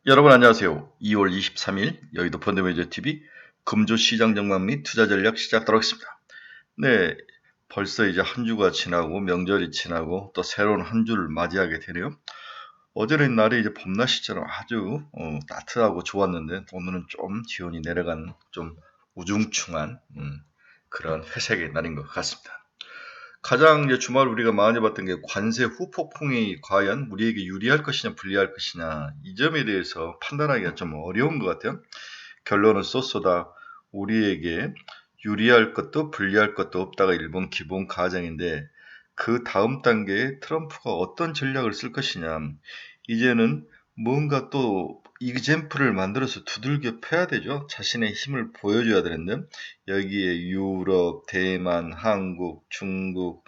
여러분 안녕하세요. 2월 23일 여의도 펀드매니저TV 금주시장 전망 및 투자 전략 시작하도록 하겠습니다. 네, 벌써 이제 한 주가 지나고 명절이 지나고 또 새로운 한 주를 맞이하게 되네요. 어제는 날이 이제 봄날씨처럼 아주 따뜻하고 좋았는데 오늘은 좀 기온이 내려가는 좀 우중충한 그런 회색의 날인 것 같습니다. 가장 이제 주말 우리가 많이 봤던 게 관세 후폭풍이 과연 우리에게 유리할 것이냐 불리할 것이냐 이 점에 대해서 판단하기가 좀 어려운 것 같아요. 결론은 쏘쏘다 우리에게 유리할 것도 불리할 것도 없다가 일본 기본 가정인데 그 다음 단계에 트럼프가 어떤 전략을 쓸 것이냐 이제는 뭔가 또 이그젬플을 만들어서 두들겨 패야 되죠. 자신의 힘을 보여줘야 되는데 여기에 유럽, 대만, 한국, 중국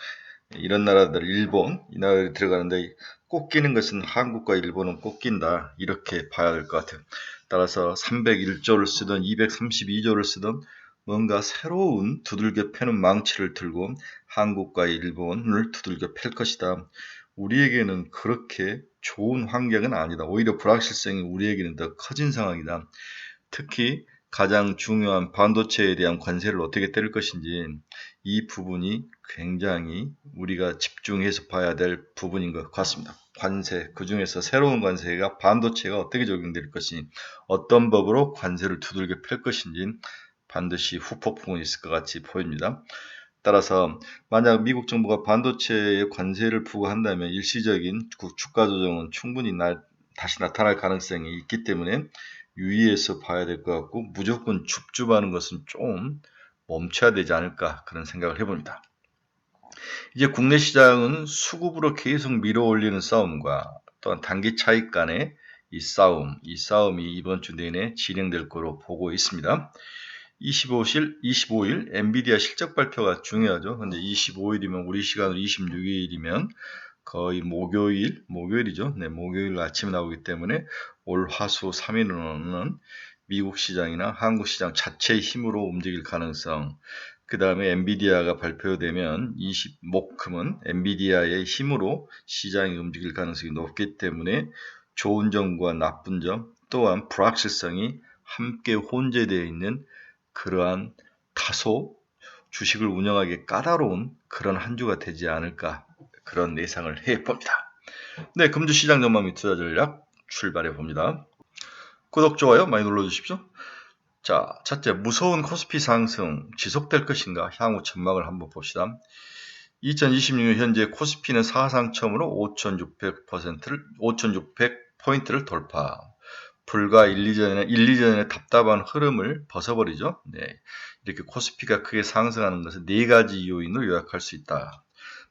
이런 나라들, 일본 이 나라들이 들어가는데 꼭 끼는 것은 한국과 일본은 꼭 낀다 이렇게 봐야 될 것 같아요. 따라서 301조를 쓰든 232조를 쓰든 뭔가 새로운 두들겨 패는 망치를 들고 한국과 일본을 두들겨 팰 것이다. 우리에게는 그렇게 좋은 환경은 아니다. 오히려 불확실성이 우리에게는 더 커진 상황이다. 특히 가장 중요한 반도체에 대한 관세를 어떻게 때릴 것인지 이 부분이 굉장히 우리가 집중해서 봐야 될 부분인 것 같습니다. 관세, 그 중에서 새로운 관세가 반도체가 어떻게 적용될 것인지 어떤 법으로 관세를 두들겨 팰 것인지 반드시 후폭풍은 있을 것 같이 보입니다. 따라서 만약 미국 정부가 반도체에 관세를 부과한다면 일시적인 주가 조정은 충분히 다시 나타날 가능성이 있기 때문에 유의해서 봐야 될 것 같고 무조건 줍줍하는 것은 좀 멈춰야 되지 않을까 그런 생각을 해봅니다. 이제 국내 시장은 수급으로 계속 밀어올리는 싸움과 또한 단기 차익 간의 이 싸움이 이번 주 내내 진행될 거로 보고 있습니다. 25일 엔비디아 실적 발표가 중요하죠. 근데 25일이면 우리 시간으로 26일이면 거의 목요일이죠. 네, 목요일 아침에 나오기 때문에 올 화수 3일은 미국 시장이나 한국 시장 자체의 힘으로 움직일 가능성. 그 다음에 엔비디아가 발표되면 목금은 엔비디아의 힘으로 시장이 움직일 가능성이 높기 때문에 좋은 점과 나쁜 점 또한 불확실성이 함께 혼재되어 있는 그러한 다소 주식을 운영하기 까다로운 그런 한 주가 되지 않을까 그런 예상을 해봅니다. 네, 금주시장 전망 및 투자 전략 출발해 봅니다. 구독, 좋아요 많이 눌러주십시오. 자, 첫째, 무서운 코스피 상승 지속될 것인가 향후 전망을 한번 봅시다. 2026년 현재 코스피는 사상 처음으로 5,600포인트를 돌파. 불과 1, 2전의 답답한 흐름을 벗어버리죠. 네, 이렇게 코스피가 크게 상승하는 것은 네 가지 요인을 요약할 수 있다.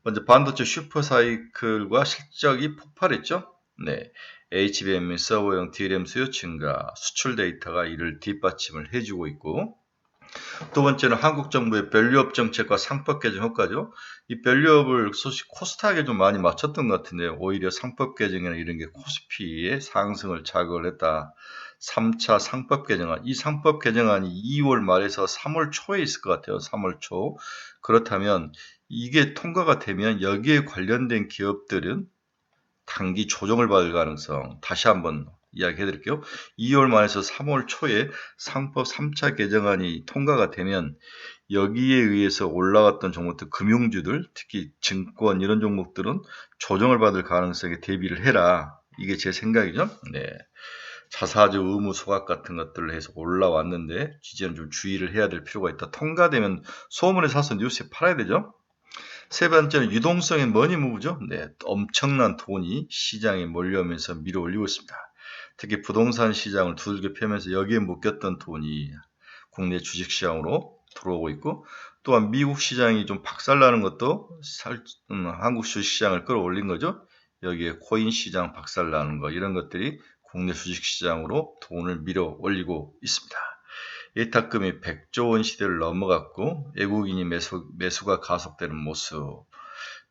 먼저 반도체 슈퍼사이클과 실적이 폭발했죠. 네, HBM 및 서버용 DRAM 수요 증가, 수출 데이터가 이를 뒷받침을 해주고 있고 두 번째는 한국 정부의 밸류업 정책과 상법 개정 효과죠. 이 밸류업을 소식 코스닥에 좀 많이 맞췄던 것 같은데 오히려 상법 개정이나 이런 게 코스피의 상승을 자극을 했다. 3차 상법 개정안. 이 상법 개정안이 2월 말에서 3월 초에 있을 것 같아요. 3월 초. 그렇다면 이게 통과가 되면 여기에 관련된 기업들은 단기 조정을 받을 가능성 다시 한번 이야기해 드릴게요. 2월 말에서 3월 초에 상법 3차 개정안이 통과가 되면 여기에 의해서 올라갔던 종목들, 금융주들, 특히 증권 이런 종목들은 조정을 받을 가능성에 대비를 해라. 이게 제 생각이죠. 네. 자사주 의무 소각 같은 것들을 해서 올라왔는데 이제는 좀 주의를 해야 될 필요가 있다. 통과되면 소문에 사서 뉴스에 팔아야 되죠. 세 번째는 유동성의 머니무브죠. 네, 엄청난 돈이 시장에 몰려오면서 밀어올리고 있습니다. 특히 부동산 시장을 두들겨 패면서 여기에 묶였던 돈이 국내 주식시장으로 들어오고 있고 또한 미국 시장이 좀 박살나는 것도 한국 주식시장을 끌어올린 거죠. 여기에 코인 시장 박살나는 거 이런 것들이 국내 주식시장으로 돈을 밀어올리고 있습니다. 예탁금이 100조 원 시대를 넘어갔고 외국인이 매수가 가속되는 모습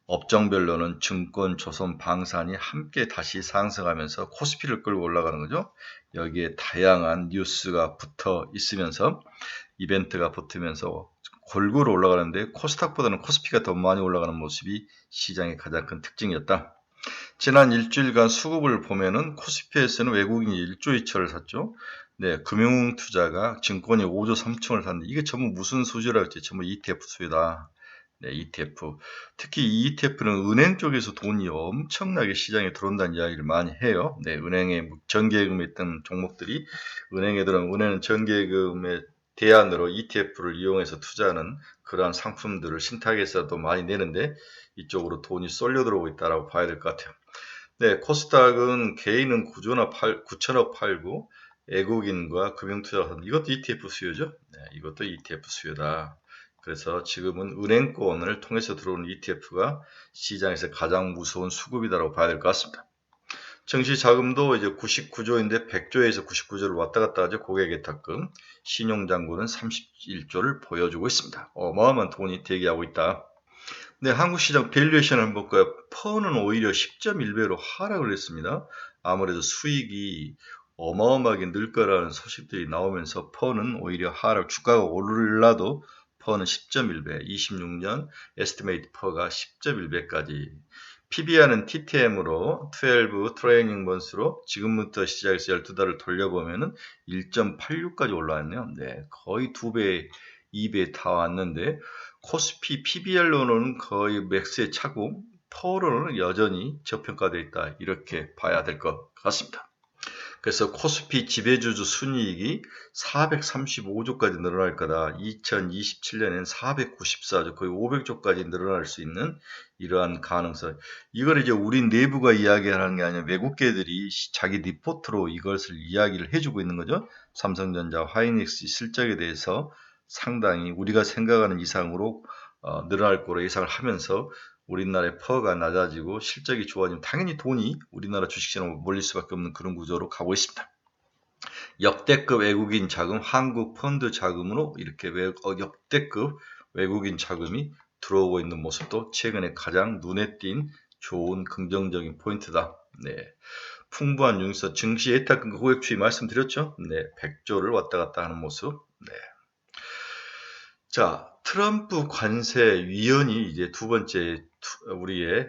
업종별로는 증권, 조선, 방산이 함께 다시 상승하면서 코스피를 끌고 올라가는 거죠. 여기에 다양한 뉴스가 붙어 있으면서 이벤트가 붙으면서 골고루 올라가는데 코스닥보다는 코스피가 더 많이 올라가는 모습이 시장의 가장 큰 특징이었다. 지난 일주일간 수급을 보면은 코스피에서는 외국인이 1조 2천을 샀죠. 네, 금융투자가 증권이 5조 3천을 샀는데 이게 전부 무슨 수주라고 했지? 전부 ETF 수주다. 네, ETF. 특히 이 ETF는 은행 쪽에서 돈이 엄청나게 시장에 들어온다는 이야기를 많이 해요. 네, 은행에 전개금에 있던 종목들이 은행에 들어온 은행은 전개금의 대안으로 ETF를 이용해서 투자하는 그러한 상품들을 신탁에서도 많이 내는데 이쪽으로 돈이 쏠려 들어오고 있다고 봐야 될 것 같아요. 네, 코스닥은 개인은 9천억 팔고 외국인과 금융투자가 이것도 ETF 수요죠. 네, 이것도 ETF 수요다. 그래서 지금은 은행권을 통해서 들어오는 ETF가 시장에서 가장 무서운 수급이다라고 봐야 될 것 같습니다. 증시 자금도 이제 99조인데 100조에서 99조를 왔다 갔다 하죠. 고객예탁금. 신용잔고는 31조를 보여주고 있습니다. 어마어마한 돈이 대기하고 있다. 네, 한국 시장 밸류에이션을 한번 볼까요? 퍼는 오히려 10.1배로 하락을 했습니다. 아무래도 수익이 어마어마하게 늘 거라는 소식들이 나오면서 퍼는 오히려 하락, 주가가 오르라도 퍼는 10.1배, 26년 에스티메이트 퍼가 10.1배까지. PBR은 TTM으로 12 트레이닝 먼스로 지금부터 시작해서 12달을 돌려보면은 1.86까지 올라왔네요. 네, 거의 2배, 2배 다 왔는데 코스피 PBR로는 거의 맥스에 차고 퍼로는 여전히 저평가되어 있다. 이렇게 봐야 될 것 같습니다. 그래서 코스피 지배주주 순이익이 435조까지 늘어날 거다. 2027년엔 494조, 거의 500조까지 늘어날 수 있는 이러한 가능성. 이걸 이제 우리 내부가 이야기하는 게 아니라 외국계들이 자기 리포트로 이것을 이야기를 해주고 있는 거죠. 삼성전자, 하이닉스 실적에 대해서 상당히 우리가 생각하는 이상으로 늘어날 거로 예상을 하면서 우리나라의 퍼가 낮아지고 실적이 좋아지면 당연히 돈이 우리나라 주식시장으로 몰릴 수밖에 없는 그런 구조로 가고 있습니다. 역대급 외국인 자금, 한국 펀드 자금으로 이렇게 역대급 외국인 자금이 들어오고 있는 모습도 최근에 가장 눈에 띈 좋은 긍정적인 포인트다. 네. 풍부한 융서, 증시 예탁금과 고객 추이 말씀드렸죠? 네. 100조를 왔다 갔다 하는 모습. 네. 자, 트럼프 관세 위원이 이제 두 번째 우리의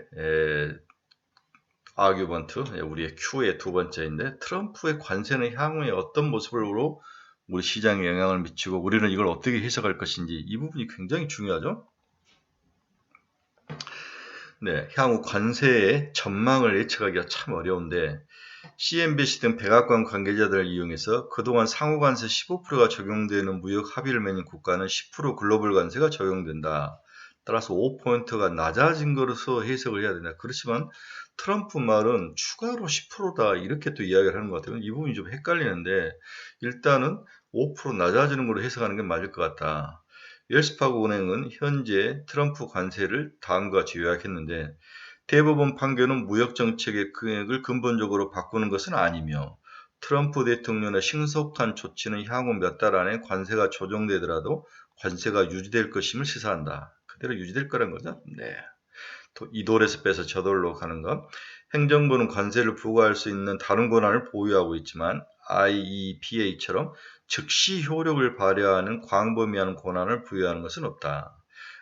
아규먼트, 우리의 Q의 두 번째인데 트럼프의 관세는 향후에 어떤 모습으로 우리 시장에 영향을 미치고 우리는 이걸 어떻게 해석할 것인지 이 부분이 굉장히 중요하죠. 네, 향후 관세의 전망을 예측하기가 참 어려운데 CNBC 등 백악관 관계자들을 이용해서 그동안 상호 관세 15%가 적용되는 무역 합의를 맺은 국가는 10% 글로벌 관세가 적용된다. 따라서 5포인트가 낮아진 것으로 해석을 해야 된다. 그렇지만 트럼프 말은 추가로 10%다 이렇게 또 이야기를 하는 것 같아요. 이 부분이 좀 헷갈리는데 일단은 5% 낮아지는 걸로 해석하는 게 맞을 것 같다. 웰스파고 은행은 현재 트럼프 관세를 다음과 같이 요약했는데 대법원 판결은 무역 정책의 금액을 근본적으로 바꾸는 것은 아니며 트럼프 대통령의 신속한 조치는 향후 몇 달 안에 관세가 조정되더라도 관세가 유지될 것임을 시사한다. 그대로 유지될 거란 거죠. 네. 이 돌에서 빼서 저 돌로 가는 것. 행정부는 관세를 부과할 수 있는 다른 권한을 보유하고 있지만 IEPA처럼 즉시 효력을 발휘하는 광범위한 권한을 부여하는 것은 없다.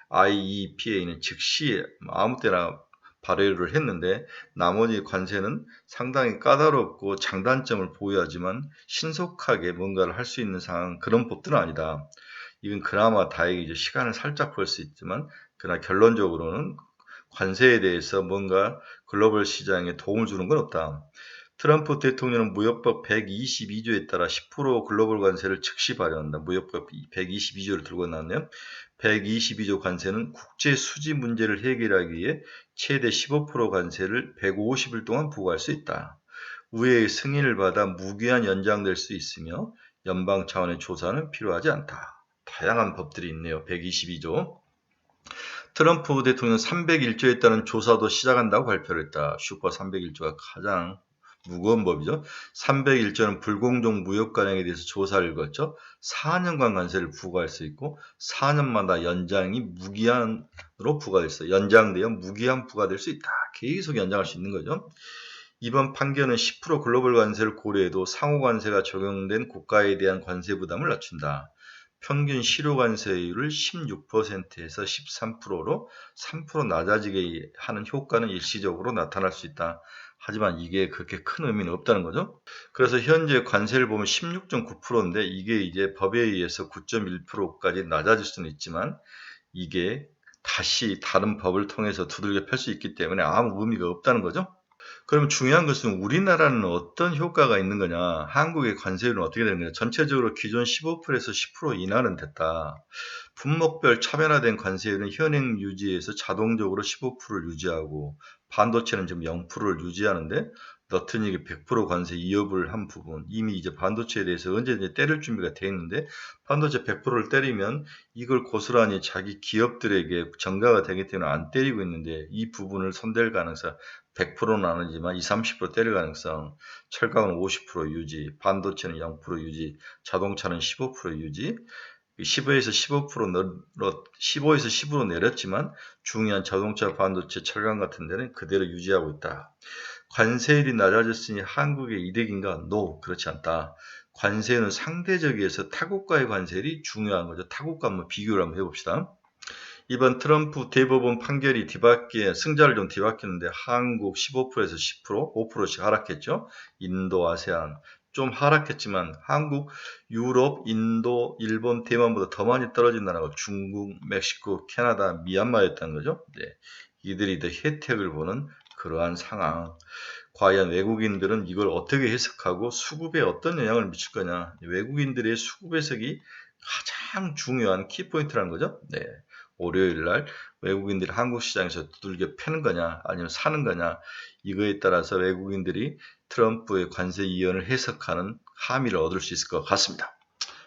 IEPA는 즉시 아무 때나 발의를 했는데 나머지 관세는 상당히 까다롭고 장단점을 보유하지만 신속하게 뭔가를 할 수 있는 상황 그런 법들은 아니다. 이건 그나마 다행이죠. 시간을 살짝 벌 수 있지만 그러나 결론적으로는 관세에 대해서 뭔가 글로벌 시장에 도움을 주는 건 없다. 트럼프 대통령은 무역법 122조에 따라 10% 글로벌 관세를 즉시 발효한다. 무역법 122조를 들고 나면 122조 관세는 국제 수지 문제를 해결하기 위해 최대 15% 관세를 150일 동안 부과할 수 있다. 의회의 승인을 받아 무기한 연장될 수 있으며 연방 차원의 조사는 필요하지 않다. 다양한 법들이 있네요. 122조. 트럼프 대통령 301조에 따른 조사도 시작한다고 발표를 했다. 슈퍼 301조가 가장 무거운 법이죠. 301조는 불공정 무역 관행에 대해서 조사를 거쳐 4년간 관세를 부과할 수 있고 4년마다 연장이 무기한으로 부과될 수 있어요. 연장되어 무기한 부과될 수 있다. 계속 연장할 수 있는 거죠. 이번 판결은 10% 글로벌 관세를 고려해도 상호 관세가 적용된 국가에 대한 관세 부담을 낮춘다. 평균 실효 관세율을 16%에서 13%로 3% 낮아지게 하는 효과는 일시적으로 나타날 수 있다. 하지만 이게 그렇게 큰 의미는 없다는 거죠. 그래서 현재 관세를 보면 16.9%인데 이게 이제 법에 의해서 9.1%까지 낮아질 수는 있지만 이게 다시 다른 법을 통해서 두들겨 펼 수 있기 때문에 아무 의미가 없다는 거죠. 그럼 중요한 것은 우리나라는 어떤 효과가 있는 거냐, 한국의 관세율은 어떻게 되는 거냐. 전체적으로 기존 15%에서 10% 인하는 됐다. 품목별 차별화된 관세율은 현행 유지에서 자동적으로 15%를 유지하고 반도체는 지금 0%를 유지하는데 너트닉이 100% 관세 이업을 한 부분, 이미 이제 반도체에 대해서 언제든지 때릴 준비가 돼 있는데 반도체 100%를 때리면 이걸 고스란히 자기 기업들에게 전가가 되기 때문에 안 때리고 있는데 이 부분을 손댈 가능성 100%는 아니지만 20, 30% 때릴 가능성, 철강은 50% 유지, 반도체는 0% 유지, 자동차는 15% 유지, 15에서 15에서 10으로 내렸지만 중요한 자동차, 반도체, 철강 같은 데는 그대로 유지하고 있다. 관세율이 낮아졌으니 한국의 이득인가? No, 그렇지 않다. 관세율은 상대적이어서 타국가의 관세율이 중요한 거죠. 타국가 한번 비교를 한번 해봅시다. 이번 트럼프 대법원 판결이 승자를 좀 뒤바뀌는데 한국 15%에서 10%, 5%씩 하락했죠. 인도, 아세안 좀 하락했지만 한국, 유럽, 인도, 일본, 대만보다 더 많이 떨어진 나라가 중국, 멕시코, 캐나다, 미얀마였다는 거죠. 네. 이들이 더 혜택을 보는 그러한 상황. 과연 외국인들은 이걸 어떻게 해석하고 수급에 어떤 영향을 미칠 거냐. 외국인들의 수급 해석이 가장 중요한 키포인트라는 거죠. 네. 월요일 날 외국인들이 한국 시장에서 두들겨 패는 거냐 아니면 사는 거냐, 이거에 따라서 외국인들이 트럼프의 관세 이연을 해석하는 함의를 얻을 수 있을 것 같습니다.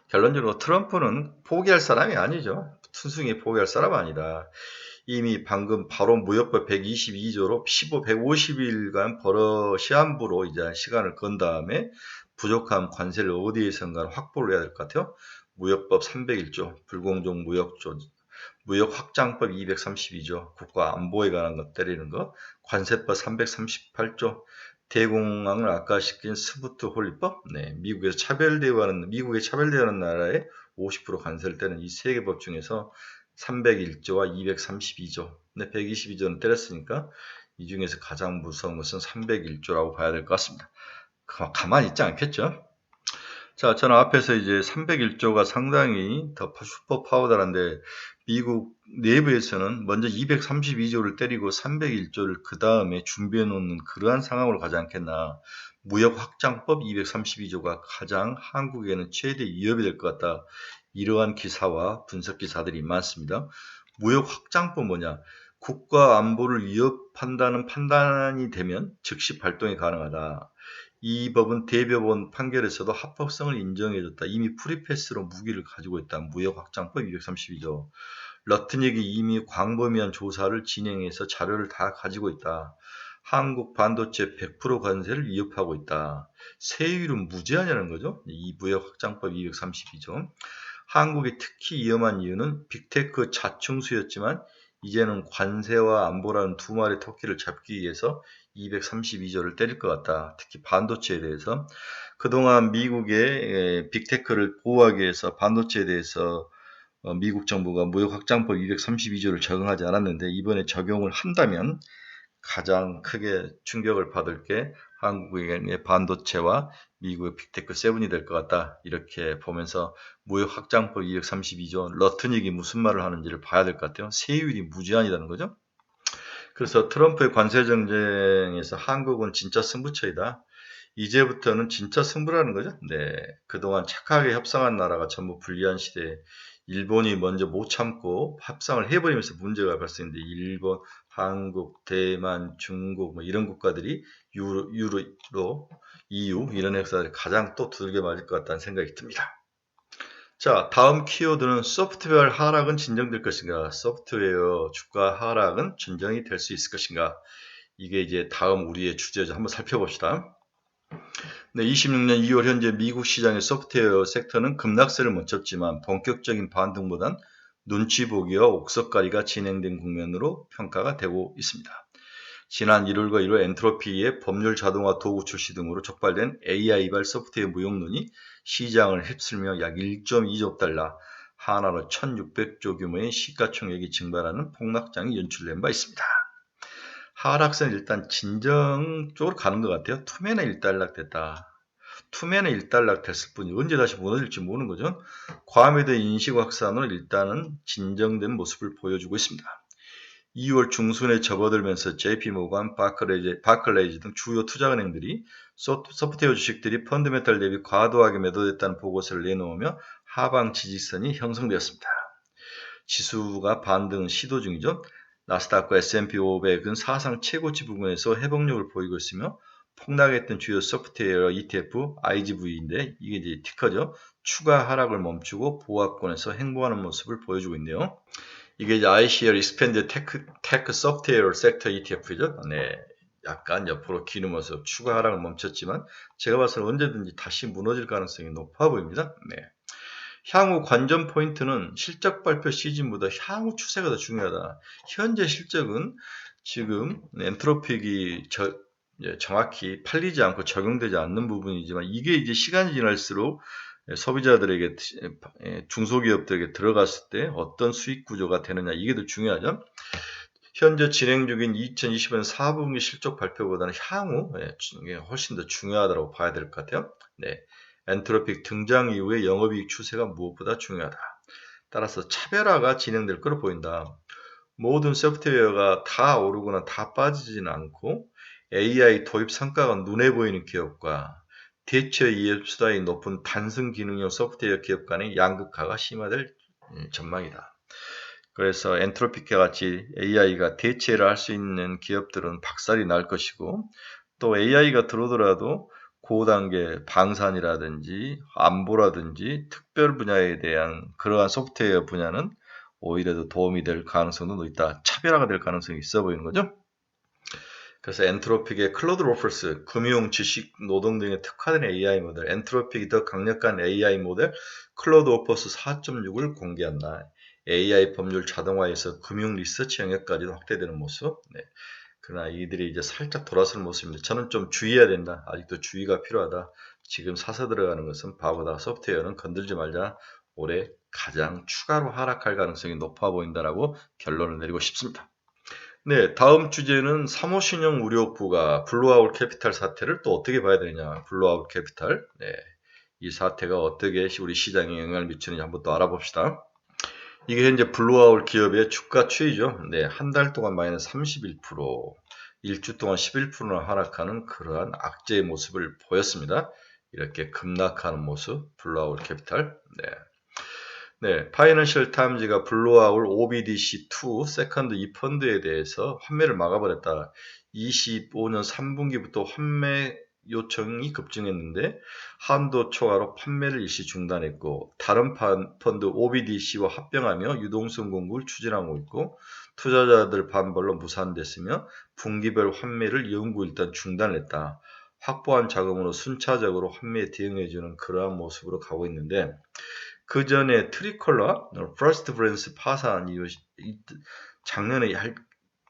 결론적으로 트럼프는 포기할 사람이 아니죠. 순순히 포기할 사람 아니다. 이미 방금 바로 무역법 122조로 150일간 시한부로 이제 시간을 건 다음에 부족한 관세를 어디에선가 확보를 해야 될 것 같아요. 무역법 301조, 불공정 무역조, 무역확장법 232조, 국가안보에 관한 것 때리는 것, 관세법 338조, 대공황을 악화시킨 스부트-홀리법, 네, 미국에 차별대우하는 나라에 50% 관세를 떼는 이 세 개 법 중에서 301조와 232조, 네, 122조는 때렸으니까 이 중에서 가장 무서운 것은 301조라고 봐야 될 것 같습니다. 가만히 있지 않겠죠? 자, 저는 앞에서 이제 301조가 상당히 더 슈퍼 파워다란데 미국 내부에서는 먼저 232조를 때리고 301조를 그 다음에 준비해 놓는 그러한 상황으로 가지 않겠나. 무역확장법 232조가 가장 한국에는 최대 위협이 될 것 같다. 이러한 기사와 분석 기사들이 많습니다. 무역확장법 뭐냐? 국가 안보를 위협한다는 판단이 되면 즉시 발동이 가능하다. 이 법은 대법원 판결에서도 합법성을 인정해줬다. 이미 프리패스로 무기를 가지고 있다. 무역확장법 232조. 러트닉이 이미 광범위한 조사를 진행해서 자료를 다 가지고 있다. 한국 반도체 100% 관세를 위협하고 있다. 세율은 무제한이라는 거죠. 이 무역확장법 232조. 한국이 특히 위험한 이유는 빅테크 자충수였지만 이제는 관세와 안보라는 두 마리 토끼를 잡기 위해서 232조를 때릴 것 같다. 특히 반도체에 대해서. 그동안 미국의 빅테크를 보호하기 위해서 반도체에 대해서 미국 정부가 무역확장법 232조를 적용하지 않았는데 이번에 적용을 한다면 가장 크게 충격을 받을 게 한국의 반도체와 미국의 빅테크 세븐이 될 것 같다. 이렇게 보면서 무역확장법 232조, 러트닉이 무슨 말을 하는지를 봐야 될 것 같아요. 세율이 무제한이라는 거죠. 그래서 트럼프의 관세 정쟁에서 한국은 진짜 승부처이다. 이제부터는 진짜 승부라는 거죠. 네, 그동안 착하게 협상한 나라가 전부 불리한 시대에 일본이 먼저 못 참고 협상을 해버리면서 문제가 발생했는데 일본, 한국, 대만, 중국 뭐 이런 국가들이 유로, EU 이런 역사들이 가장 또 두들겨 맞을 것 같다는 생각이 듭니다. 자, 다음 키워드는 소프트웨어 하락은 진정될 것인가? 소프트웨어 주가 하락은 진정이 될 수 있을 것인가? 이게 이제 다음 우리의 주제죠. 한번 살펴봅시다. 네, 26년 2월 현재 미국 시장의 소프트웨어 섹터는 급락세를 멈췄지만 본격적인 반등보단 눈치 보기와 옥석가리가 진행된 국면으로 평가가 되고 있습니다. 지난 1월과 1월 엔트로피의 법률 자동화 도구 출시 등으로 촉발된 AI발 소프트웨어 무용론이 시장을 휩쓸며 약 1.2조 달러, 하나로 1600조 규모의 시가총액이 증발하는 폭락장이 연출된 바 있습니다. 하락세는 일단 진정 쪽으로 가는 것 같아요. 투매는 일단락됐다. 투매는 일단락됐을 뿐이 언제 다시 무너질지 모르는 거죠. 과매도 인식 확산으로 일단은 진정된 모습을 보여주고 있습니다. 2월 중순에 접어들면서 JP모건, 바클레이즈 등 주요 투자은행들이 소프트웨어 주식들이 펀드멘탈 대비 과도하게 매도됐다는 보고서를 내놓으며 하방 지지선이 형성되었습니다. 지수가 반등 시도 중이죠. 나스닥과 S&P 500은 사상 최고치 부근에서 회복력을 보이고 있으며 폭락했던 주요 소프트웨어 ETF IGV인데 이게 이제 티커죠. 추가 하락을 멈추고 보합권에서 행보하는 모습을 보여주고 있네요. 이게 이제 iShares Expanded Tech Software Sector ETF죠. 네, 약간 옆으로 기누면서 추가 하락을 멈췄지만 제가 봐서는 언제든지 다시 무너질 가능성이 높아 보입니다. 네. 향후 관전 포인트는 실적 발표 시즌보다 향후 추세가 더 중요하다. 현재 실적은 지금 엔트로픽이 정확히 팔리지 않고 적용되지 않는 부분이지만 이게 이제 시간이 지날수록 소비자들에게 중소기업들에게 들어갔을 때 어떤 수익 구조가 되느냐 이게 더 중요하죠. 현재 진행 중인 2020년 4분기 실적 발표보다는 향후 훨씬 더 중요하다고 봐야 될 것 같아요. 네. 엔트로픽 등장 이후의 영업이익 추세가 무엇보다 중요하다. 따라서 차별화가 진행될 것으로 보인다. 모든 소프트웨어가 다 오르거나 다 빠지지는 않고 AI 도입 성과가 눈에 보이는 기업과 대체 이해 수단이 높은 단순 기능형 소프트웨어 기업 간의 양극화가 심화될 전망이다. 그래서 엔트로픽과 같이 AI가 대체를 할 수 있는 기업들은 박살이 날 것이고 또 AI가 들어오더라도 고단계 방산이라든지 안보라든지 특별 분야에 대한 그러한 소프트웨어 분야는 오히려 더 도움이 될 가능성도 있다. 차별화가 될 가능성이 있어 보이는 거죠. 그래서 엔트로픽의 클로드 로퍼스, 금융, 지식, 노동 등에 특화된 AI 모델, 엔트로픽이 더 강력한 AI 모델, 클로드 로퍼스 4.6을 공개한다. AI 법률 자동화에서 금융 리서치 영역까지도 확대되는 모습. 네. 그러나 이들이 이제 살짝 돌아서는 모습입니다. 저는 좀 주의해야 된다. 아직도 주의가 필요하다. 지금 사서 들어가는 것은 바보다. 소프트웨어는 건들지 말자. 올해 가장 추가로 하락할 가능성이 높아 보인다라고 결론을 내리고 싶습니다. 네, 다음 주제는 사모신용 우려국가 블루아웃 캐피탈 사태를 또 어떻게 봐야 되느냐. 블루아웃 캐피탈. 네, 이 사태가 어떻게 우리 시장에 영향을 미치는지 한번 또 알아봅시다. 이게 현재 블루아웃 기업의 주가 추이죠. 네, 한 달 동안 마이너스 31%, 일주 동안 11%나 하락하는 그러한 악재의 모습을 보였습니다. 이렇게 급락하는 모습, 블루아웃 캐피탈. 네, 파이낸셜 타임즈가 블루아웃 OBDC2 세컨드 이 펀드에 대해서 환매를 막아버렸다. 25년 3분기부터 환매 요청이 급증했는데 한도 초과로 판매를 일시 중단했고 다른 펀드 OBDC와 합병하며 유동성 공급을 추진하고 있고 투자자들 반발로 무산됐으며 분기별 환매를 연구 일단 중단했다. 확보한 자금으로 순차적으로 환매에 대응해주는 그러한 모습으로 가고 있는데 그 전에 트리컬러, 퍼스트 브랜스 파산 이후 작년에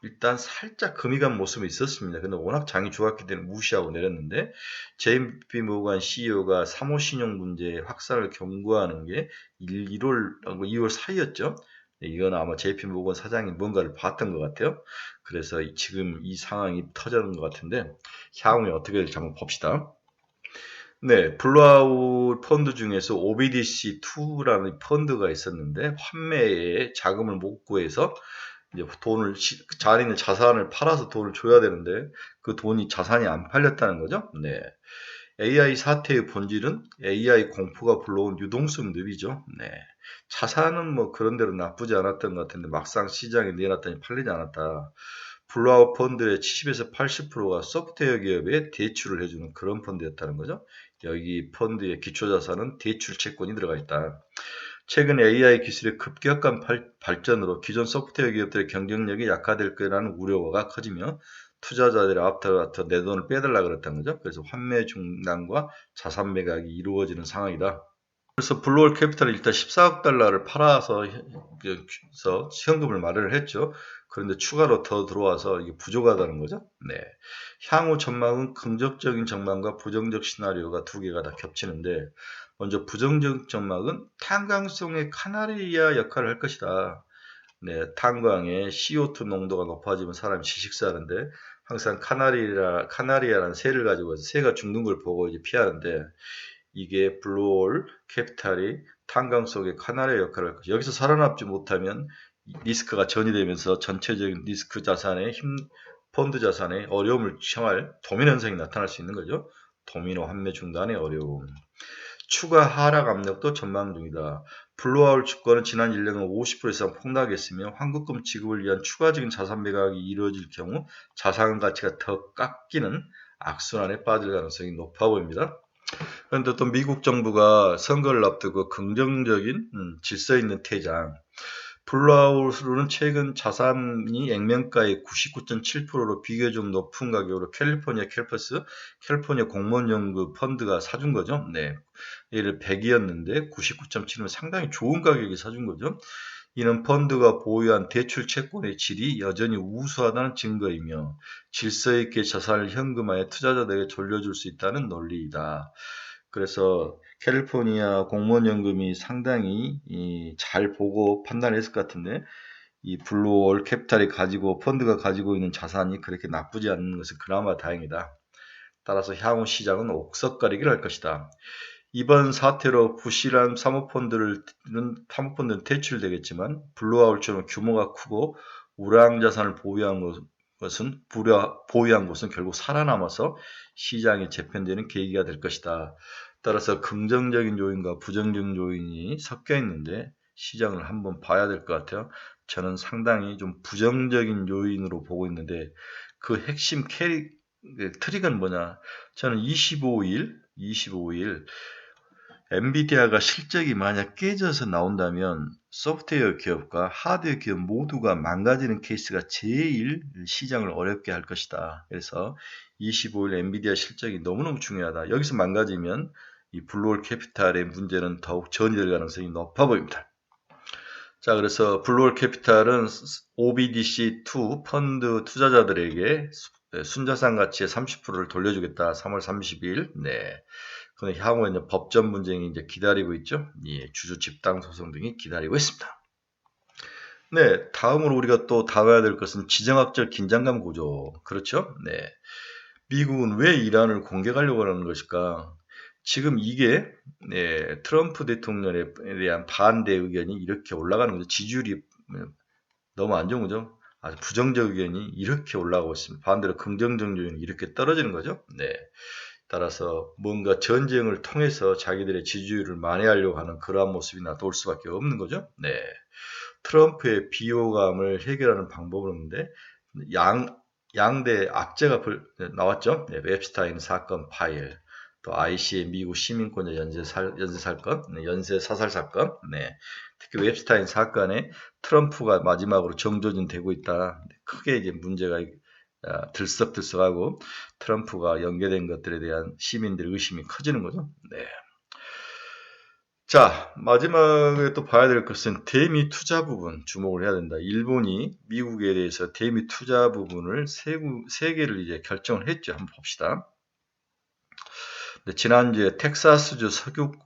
일단 살짝 금이 간 모습이 있었습니다. 근데 워낙 장이 좋았기 때문에 무시하고 내렸는데 JP 모건 CEO가 사모신용 문제 확산을 경고하는 게 1월하고 2월 사이였죠. 이건 아마 JP 모건 사장이 뭔가를 봤던 것 같아요. 그래서 지금 이 상황이 터지는 것 같은데 향후에 어떻게 될지 한번 봅시다. 네, 블루아웃 펀드 중에서 OBDC2라는 펀드가 있었는데 환매에 자금을 못 구해서 이제 돈을 자리 있는 자산을 팔아서 돈을 줘야 되는데 그 돈이 자산이 안 팔렸다는 거죠. 네. AI 사태의 본질은 AI 공포가 불러온 유동성 늪이죠. 네. 자산은 뭐 그런대로 나쁘지 않았던 것 같은데 막상 시장에 내놨더니 팔리지 않았다. 블루아웃 펀드의 70에서 80%가 소프트웨어 기업에 대출을 해주는 그런 펀드였다는 거죠. 여기 펀드의 기초자산은 대출 채권이 들어가 있다. 최근 AI 기술의 급격한 발전으로 기존 소프트웨어 기업들의 경쟁력이 약화될 거라는 우려가 커지며 투자자들이 앞으로 내 돈을 빼달라 그랬다는 거죠. 그래서 환매 중단과 자산 매각이 이루어지는 상황이다. 그래서 블루월 캐피탈이 일단 14억 달러를 팔아서 현금을 마련을 했죠. 그런데 추가로 더 들어와서 이게 부족하다는 거죠. 네. 향후 전망은 긍정적인 전망과 부정적 시나리오가 두 개가 다 겹치는데, 먼저 부정적 전망은 탄광성의 카나리아 역할을 할 것이다. 네, 탄광의 CO2 농도가 높아지면 사람이 질식사하는데, 항상 카나리아라는 새를 가지고 해서 새가 죽는 걸 보고 이제 피하는데, 이게 블루홀 캐피탈이 탄광 속의 카나리아 역할을 할 것이다. 여기서 살아남지 못하면 리스크가 전이되면서 전체적인 리스크 자산의 펀드 자산에 어려움을 처할 도미노 현상이 나타날 수 있는 거죠. 도미노 환매 중단의 어려움. 추가 하락 압력도 전망 중이다. 블루아울 주가는 지난 1년간 50% 이상 폭락했으며 환급금 지급을 위한 추가적인 자산 매각이 이루어질 경우 자산 가치가 더 깎이는 악순환에 빠질 가능성이 높아 보입니다. 그런데 또 미국 정부가 선거를 앞두고 긍정적인 질서 있는 퇴장. 블루아웃으로는 최근 자산이 액면가의 99.7%로 비교적 높은 가격으로 캘리포니아 캘퍼스, 캘리포니아 공무원연금 펀드가 사준 거죠. 네. 얘를 100이었는데 99.7은 상당히 좋은 가격에 사준 거죠. 이는 펀드가 보유한 대출 채권의 질이 여전히 우수하다는 증거이며 질서 있게 자산을 현금화해 투자자들에게 돌려줄 수 있다는 논리이다. 그래서 캘리포니아 공무원연금이 상당히 잘 보고 판단했을 것 같은데, 이 블루월 캐피탈이 가지고 펀드가 가지고 있는 자산이 그렇게 나쁘지 않은 것은 그나마 다행이다. 따라서 향후 시장은 옥석가리기를 할 것이다. 이번 사태로 부실한 사모펀드는 퇴출되겠지만 블루아울처럼 규모가 크고 우량 자산을 보유한 것은 결국 살아남아서 시장이 재편되는 계기가 될 것이다. 따라서 긍정적인 요인과 부정적인 요인이 섞여 있는데 시장을 한번 봐야 될 것 같아요. 저는 상당히 좀 부정적인 요인으로 보고 있는데, 그 핵심 트릭은 뭐냐? 저는 25일 엔비디아가 실적이 만약 깨져서 나온다면 소프트웨어 기업과 하드웨어 기업 모두가 망가지는 케이스가 제일 시장을 어렵게 할 것이다. 그래서 25일 엔비디아 실적이 너무너무 중요하다. 여기서 망가지면 이 블루홀 캐피탈의 문제는 더욱 전이될 가능성이 높아 보입니다. 자, 그래서 블루홀 캐피탈은 OBDC2 펀드 투자자들에게 순자산 가치의 30%를 돌려주겠다. 3월 30일. 네. 근데 향후에 이제 법전 분쟁이 이제 기다리고 있죠. 예, 주주 집단 소송 등이 기다리고 있습니다. 네, 다음으로 우리가 또 다뤄야 될 것은 지정학적 긴장감 구조. 그렇죠? 네. 미국은 왜 이란을 공격하려고 하는 것일까? 지금 이게 트럼프 대통령에 대한 반대 의견이 이렇게 올라가는 거죠. 지지율이 너무 안 좋은 거죠. 아주 부정적 의견이 이렇게 올라가고 있습니다. 반대로 긍정적 의견이 이렇게 떨어지는 거죠. 네. 따라서 뭔가 전쟁을 통해서 자기들의 지지율을 만회하려고 하는 그러한 모습이 나올 수밖에 없는 거죠. 네. 트럼프의 비호감을 해결하는 방법은 없는데, 양대 악재가 나왔죠. 네, 웹스타인 사건 파일, 또 IC의 미국 시민권자 연쇄 사건, 연쇄 사살 사건, 네. 특히 웹스타인 사건에 트럼프가 마지막으로 정조준 되고 있다. 크게 이제 문제가 들썩들썩하고 트럼프가 연계된 것들에 대한 시민들의 의심이 커지는 거죠. 네. 자, 마지막에 또 봐야 될 것은 대미 투자 부분 주목을 해야 된다. 일본이 미국에 대해서 대미 투자 부분을 세 개를 이제 결정을 했죠. 한번 봅시다. 지난주에 텍사스주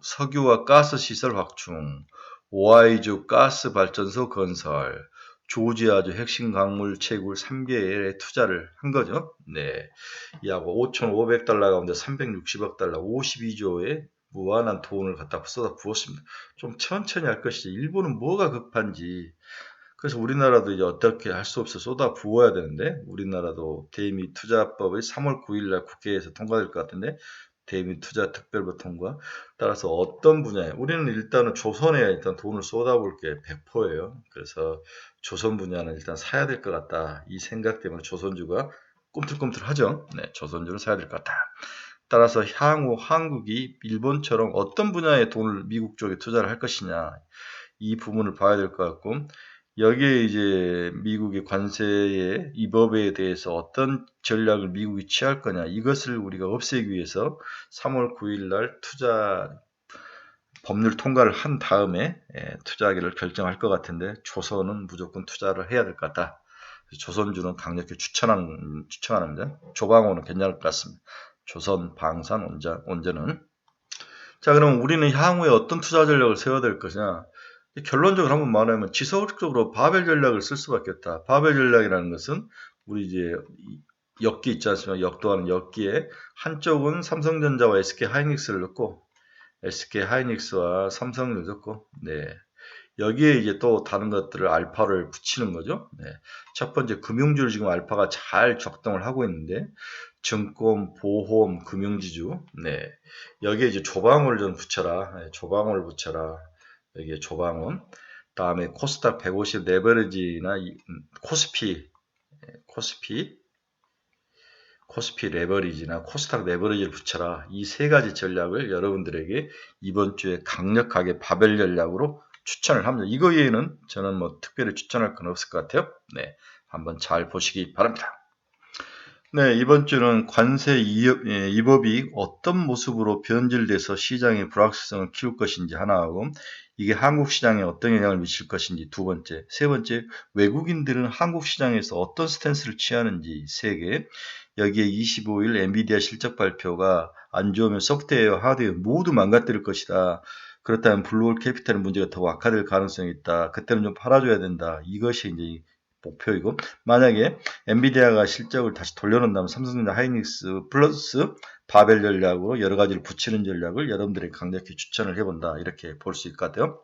석유와 가스 시설 확충, 오하이주 가스 발전소 건설, 조지아주 핵심 광물 채굴 3개에 투자를 한 거죠. 네. 이하고 5,500달러 가운데 360억 달러, 52조의 무한한 돈을 갖다 쏟아 부었습니다. 좀 천천히 할 것이지. 일본은 뭐가 급한지. 그래서 우리나라도 이제 어떻게 할 수 없어 쏟아 부어야 되는데, 우리나라도 대미 투자법이 3월 9일날 국회에서 통과될 것 같은데, 대미 투자 특별법 통과. 따라서 어떤 분야에, 우리는 일단은 조선에 일단 돈을 쏟아볼 게 100%예요. 그래서 조선 분야는 일단 사야 될 것 같다. 이 생각 때문에 조선주가 꿈틀꿈틀하죠. 네, 조선주를 사야 될 것 같다. 따라서 향후 한국이 일본처럼 어떤 분야에 돈을 미국 쪽에 투자를 할 것이냐, 이 부분을 봐야 될 것 같고, 여기에 이제 미국의 관세의 이 법에 대해서 어떤 전략을 미국이 취할 거냐, 이것을 우리가 없애기 위해서 3월 9일 날 법률 통과를 한 다음에 투자하기를 결정할 것 같은데 조선은 무조건 투자를 해야 될 것 같다. 조선주는 강력히 추천합니다. 조방호는 괜찮을 것 같습니다. 조선, 방산, 원전은. 자, 그럼 우리는 향후에 어떤 투자 전략을 세워야 될 것이냐? 결론적으로 한번 말하면 지속적으로 바벨 전략을 쓸 수밖에 없다. 바벨 전략이라는 것은 우리 이제 역기 있지 않습니까? 역도하는 역기에 한쪽은 삼성전자와 SK 하이닉스를 넣고 SK 하이닉스와 삼성을 넣고 여기에 이제 또 다른 것들을 알파를 붙이는 거죠. 첫 번째 금융주를 지금 알파가 잘 작동을 하고 있는데 증권, 보험, 금융지주 여기에 이제 조방호를 좀 붙여라. 조방호를 붙여라. 여기에 조방호. 다음에 코스닥 150 레버리지나 코스피 레버리지나 코스닥 레버리지를 붙여라. 이 세 가지 전략을 여러분들에게 이번 주에 강력하게 바벨 전략으로 추천을 합니다. 이거 외에는 저는 뭐 특별히 추천할 건 없을 것 같아요. 한번 잘 보시기 바랍니다. 이번 주는 관세 위법이 어떤 모습으로 변질돼서 시장의 불확실성을 키울 것인지 하나하고 이게 한국 시장에 어떤 영향을 미칠 것인지 두 번째, 세 번째 외국인들은 한국 시장에서 어떤 스탠스를 취하는지 세 개, 여기에 25일 엔비디아 실적 발표가 안 좋으면 소프트웨어, 하드웨어 모두 망가뜨릴 것이다. 그렇다면 블루홀 캐피탈의 문제가 더 악화될 가능성이 있다. 그때는 좀 팔아줘야 된다. 이것이 이제 목표이고 만약에 엔비디아가 실적을 다시 돌려놓는다면 삼성전자 하이닉스 플러스 바벨 전략으로 여러 가지를 붙이는 전략을 여러분들에게 강력히 추천을 해본다. 이렇게 볼 수 있을 것 같아요.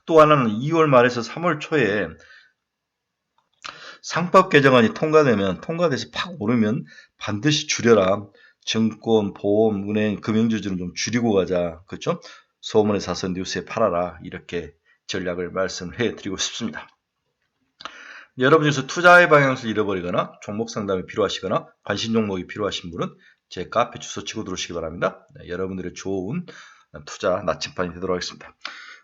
또 하나는 2월 말에서 3월 초에 상법 개정안이 통과돼서 팍 오르면 반드시 줄여라. 증권, 보험, 은행, 금융주주는 좀 줄이고 가자. 그렇죠? 소문에 사서 뉴스에 팔아라. 이렇게 전략을 말씀해 드리고 싶습니다. 여러분 중에서 투자의 방향을 잃어버리거나 종목 상담이 필요하시거나 관심 종목이 필요하신 분은 제 카페 주소 치고 들어오시기 바랍니다. 여러분들의 좋은 투자 나침반이 되도록 하겠습니다.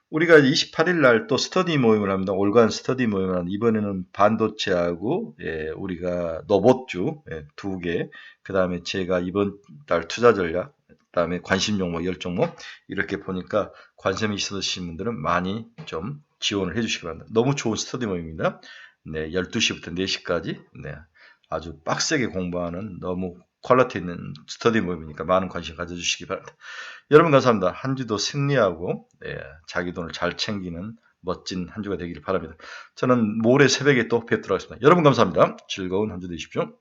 우리가 28일 날 또 스터디 모임을 합니다. 올간 스터디 모임을 합니다. 이번에는 반도체하고 우리가 로봇주 두 개, 그 다음에 제가 이번 달 투자 전략, 그 다음에 관심 종목 10종목 이렇게 보니까 관심이 있으신 분들은 많이 좀 지원을 해주시기 바랍니다. 너무 좋은 스터디 모임입니다. 12시부터 4시까지 아주 빡세게 공부하는 너무 퀄리티 있는 스터디 모임이니까 많은 관심 가져주시기 바랍니다. 여러분 감사합니다. 한 주도 승리하고 자기 돈을 잘 챙기는 멋진 한 주가 되기를 바랍니다. 저는 모레 새벽에 또 뵙도록 하겠습니다. 여러분 감사합니다. 즐거운 한 주 되십시오.